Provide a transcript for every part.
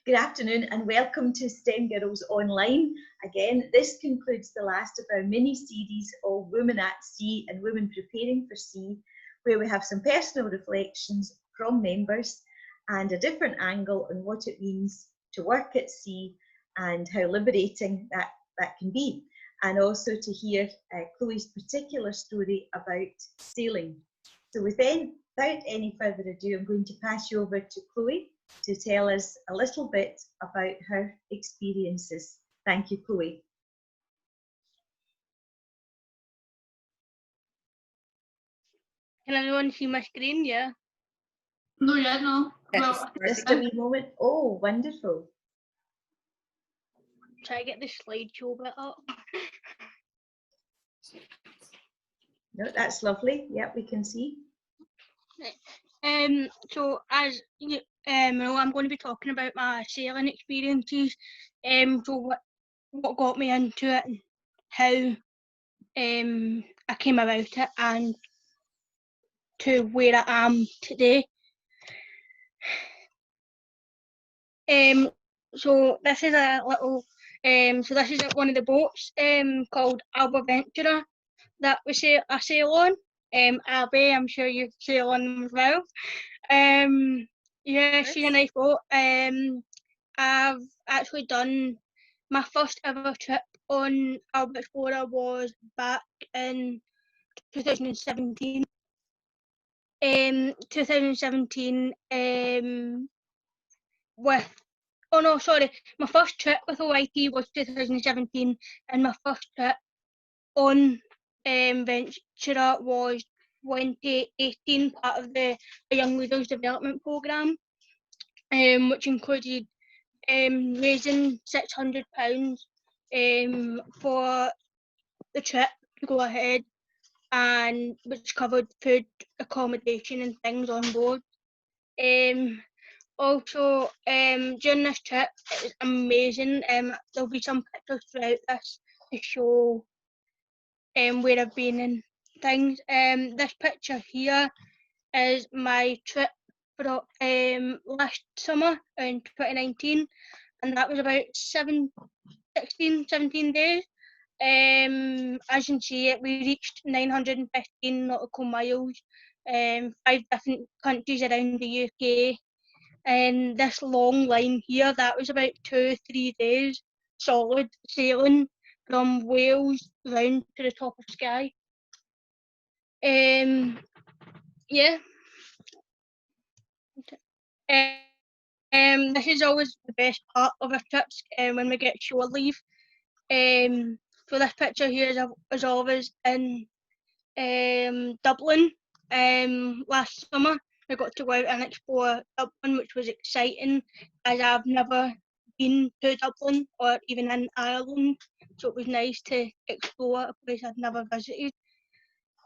Good afternoon and welcome to STEM Girls Online. Again, this concludes the last of our mini-series of Women at Sea and Women Preparing for Sea, where we have some personal reflections from members and a different angle on what it means to work at sea and how liberating that can be. And also to hear Chloe's particular story about sailing. So without any further ado, I'm going to pass you over to Chloe to tell us a little bit about her experiences. Thank you, Chloe. Can everyone see my screen? Yeah. No, yeah, no. Well, just a wee moment. Oh, wonderful. Try to get the slideshow bit up. No, that's lovely. Yep, we can see. So as you know, I'm going to be talking about my sailing experiences. So what got me into it and how I came about it and to where I am today. So this is a little this is one of the boats called Alba Ventura that I sail on. Albie, I'm sure you sail on them as well. Yeah, she's a nice boat. I've actually done my first ever trip on Alba Explorer was back in 2017. 2017 with my first trip with OIT was 2017 and my first trip on Ventura was 2018, part of the Young Leaders Development Programme, which included raising £600 for the trip to go ahead, and which covered food, accommodation and things on board. Also, during this trip, it was amazing. There'll be some pictures throughout this to show where I've been and things. This picture here is my trip for last summer in 2019, and that was about 17 days. As you can see, we reached 915 nautical miles, 5 different countries around the UK. And this long line here, that was about 2-3 days solid sailing from Wales round to the top of Skye. Yeah. This is always the best part of our trips when we get shore leave. So this picture here is always in Dublin last summer. I got to go out and explore Dublin, which was exciting as I've never been to Dublin or even in Ireland, so it was nice to explore a place I'd never visited.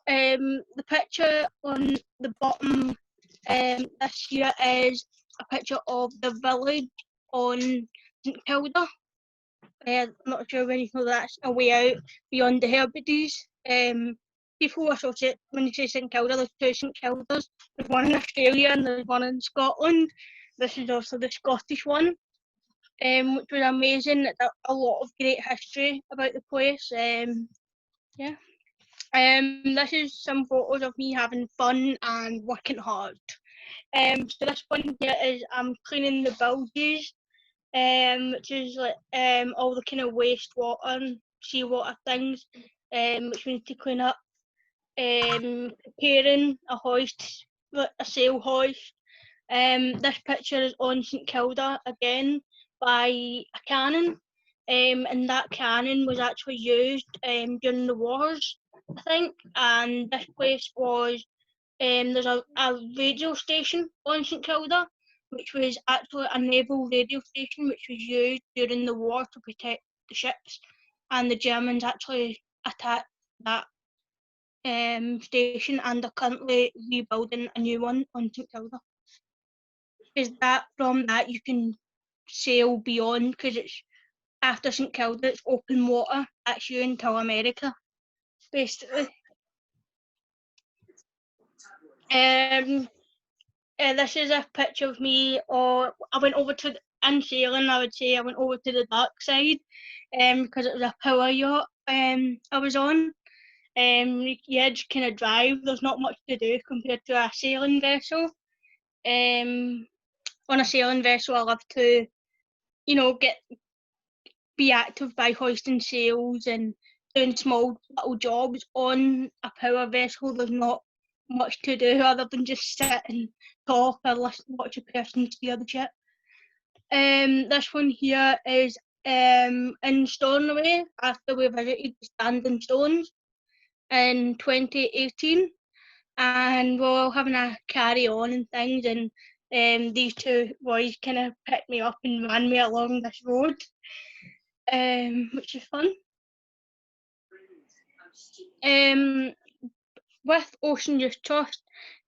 The picture on the bottom this year is a picture of the village on St Kilda. I'm not sure when you know that's a way out beyond the Hebrides. People associate, when you say St Kilda, there's 2 St Kildas. There's one in Australia and there's one in Scotland. This is also the Scottish one, which was amazing. A lot of great history about the place. Yeah. This is some photos of me having fun and working hard. So this one here is I'm cleaning the bilges, which is like all the kind of wastewater and seawater things, which we need to clean up. Preparing a hoist, a sail hoist. This picture is on St Kilda again by a cannon, and that cannon was actually used during the wars, I think. And this place was there's a radio station on St Kilda, which was actually a naval radio station, which was used during the war to protect the ships, and the Germans actually attacked that station, and they're currently rebuilding a new one on St Kilda. Is that from that you can sail beyond, because it's after St Kilda, it's open water. That's you until America, basically. This is a picture of me, or I went over to in sailing, I would say I went over to the dark side, because it was a power yacht I was on. You had to kind of drive. There's not much to do compared to a sailing vessel. On a sailing vessel, I love to, be active by hoisting sails and doing small little jobs. On a power vessel, there's not much to do other than just sit and talk or watch a person steer the ship. This one here is in Stornoway after we visited the Standing Stones in 2018, and we were all having a carry on and things, and these two boys kind of picked me up and ran me along this road, which is fun. With Ocean Youth Trust,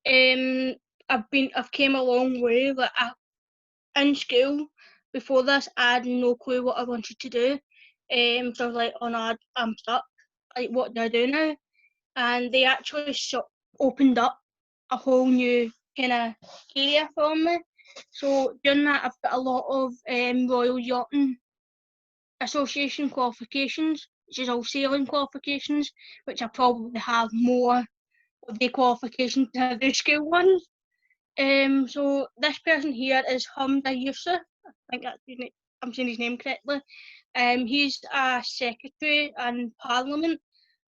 I've came a long way. Like in school before this, I had no clue what I wanted to do. So I was like, oh no, I'm stuck. Like, what do I do now? And they actually opened up a whole new kind of area for me. So during that, I've got a lot of Royal Yachting Association qualifications, which is all sailing qualifications, which I probably have more of the qualifications than I do school ones. So this person here is Hamza Yusuf. I think that's his name. I'm saying his name correctly. He's a secretary in Parliament.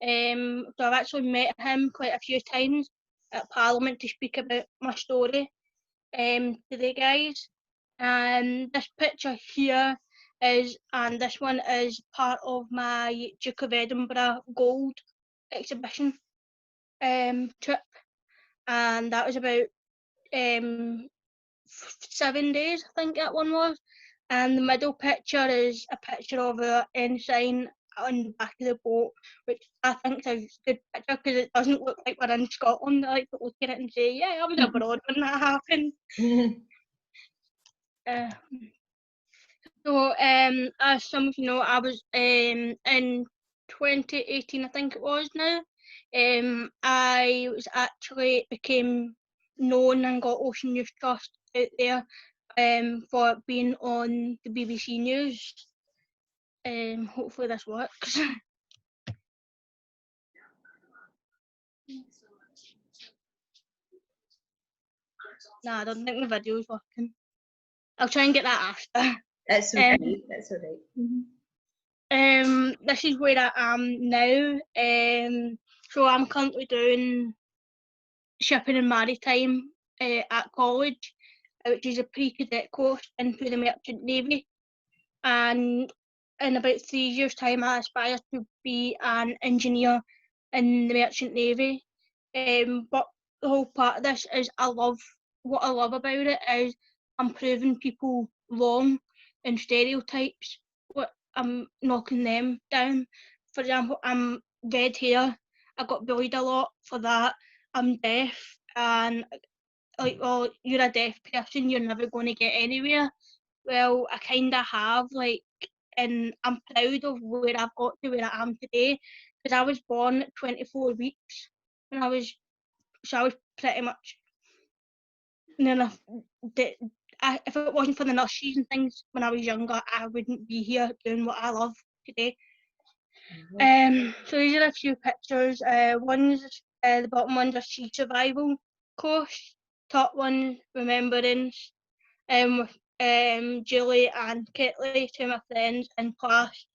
So I've actually met him quite a few times at Parliament to speak about my story to the guys. And this picture here and this one is part of my Duke of Edinburgh Gold exhibition trip, and that was about 7 days, I think that one was. And the middle picture is a picture of our ensign on the back of the boat, which I think is a good picture because it doesn't look like we're in Scotland. I like to look at it and say, yeah, I was abroad when that happened. So, as some of you know, I was in 2018, I think it was now. I was actually became known and got Ocean Youth Trust out there for being on the BBC News. Hopefully this works. Nah, I don't think the video's working. I'll try and get that after. That's okay. That's all right. This is where I am now. So I'm currently doing shipping and maritime at college, which is a pre-cadet course into the Merchant Navy. And in about 3 years' time, I aspire to be an engineer in the Merchant Navy. But the whole part of this is what I love about it is I'm proving people wrong and stereotypes. I'm knocking them down. For example, I'm red hair. I got bullied a lot for that. I'm deaf, and like, oh, you're a deaf person, you're never going to get anywhere. Well, I kind of have, like, and I'm proud of where I've got to where I am today, because I was born at 24 weeks when I was pretty much enough. If it wasn't for the nurseries and things when I was younger, I wouldn't be here doing what I love today. So these are a few pictures. The bottom one's a sea survival course. Top one, remembrance. With Julie and Kitley, two of my friends in class.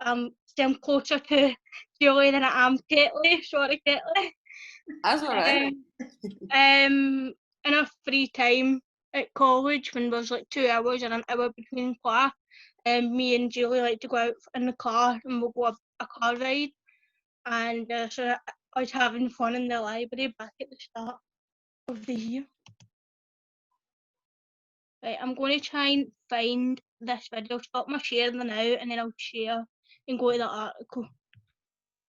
I'm closer to Julie than I am Kitley. Sorry, Kitley. That's all right. In our free time at college, when there's like 2 hours and an hour between class, me and Julie like to go out in the car and we'll go a car ride. And so I was having fun in the library back at the start of the year. Right, I'm going to try and find this video, stop my sharing now, and then I'll share and go to the article.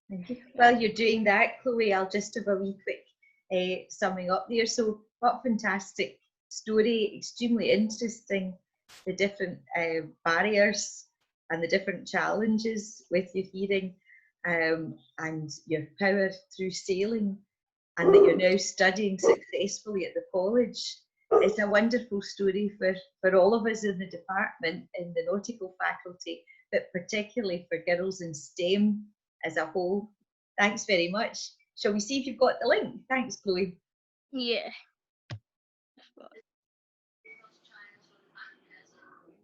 Thank you. While you're doing that, Chloe, I'll just have a wee quick summing up there. So what a fantastic story, extremely interesting, the different barriers and the different challenges with your hearing and your power through sailing, and that you're now studying successfully at the college. it's a wonderful story for all of us in the department, in the nautical faculty, but particularly for girls in STEM as a whole. Thanks very much. Shall we see if you've got the link? Thanks, Chloe. Yeah.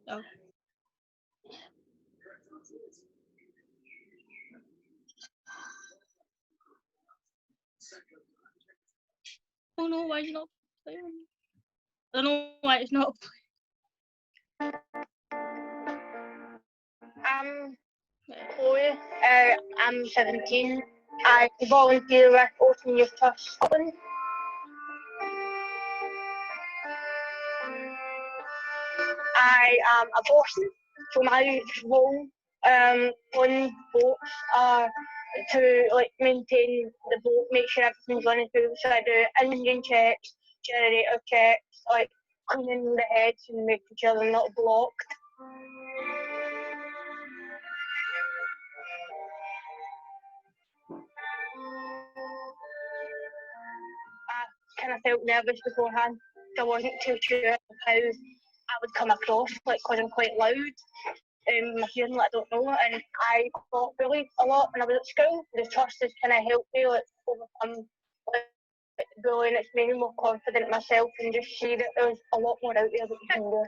Oh. Oh no, why is it not playing? I don't know why it's not playing. I'm Chloe. I'm 17. I volunteer with Open Youth Trust Scotland. I am a bosun, so my role on boats are to maintain the boat, make sure everything's running through. So I do engine checks, generator checks, cleaning the heads and making sure they're not blocked. I kind of felt nervous beforehand. I wasn't too sure how I would come across, because I'm quite loud. My hearing, I don't know, and I got bullied a lot when I was at school. The trust has kind of helped me overcome bullying. It's made me more confident in myself and just see that there's a lot more out there that you can do.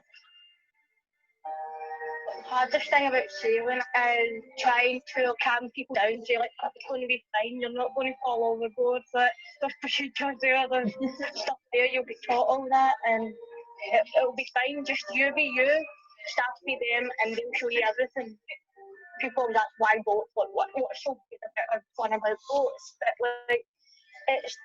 The hardest thing about sailing is trying to calm people down, say it's going to be fine, you're not going to fall overboard, but there's procedures there, there's stuff there, you'll be taught all that, and it'll be fine. Just you be you, staff be them, and they'll show you everything. People, that's why boats, what's so good about fun about boats, but it's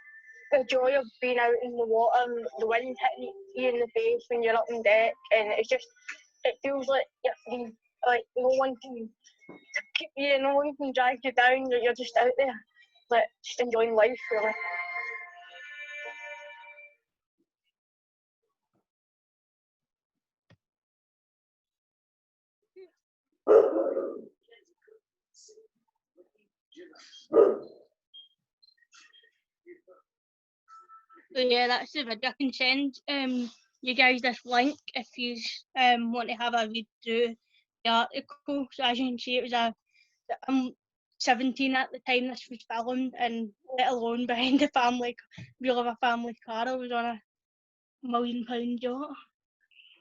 the joy of being out in the water and the wind hitting you in the face when you're up on deck, and it feels like you're free. No one can keep you, no one can drag you down. You're just out there, just enjoying life, really. So yeah, that's the video. I can send you guys this link if you want to have a read through the article. So as you can see, I'm 17 at the time this was filmed, and let alone behind the wheel of a family car, I was on a £1 million yacht.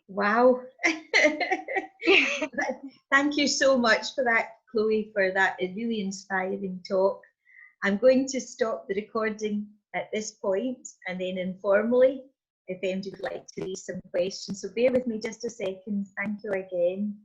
Wow. Thank you so much for that, Chloe, for that really inspiring talk. I'm going to stop the recording at this point, and then informally, if anybody would like to raise some questions. So bear with me just a second. Thank you again.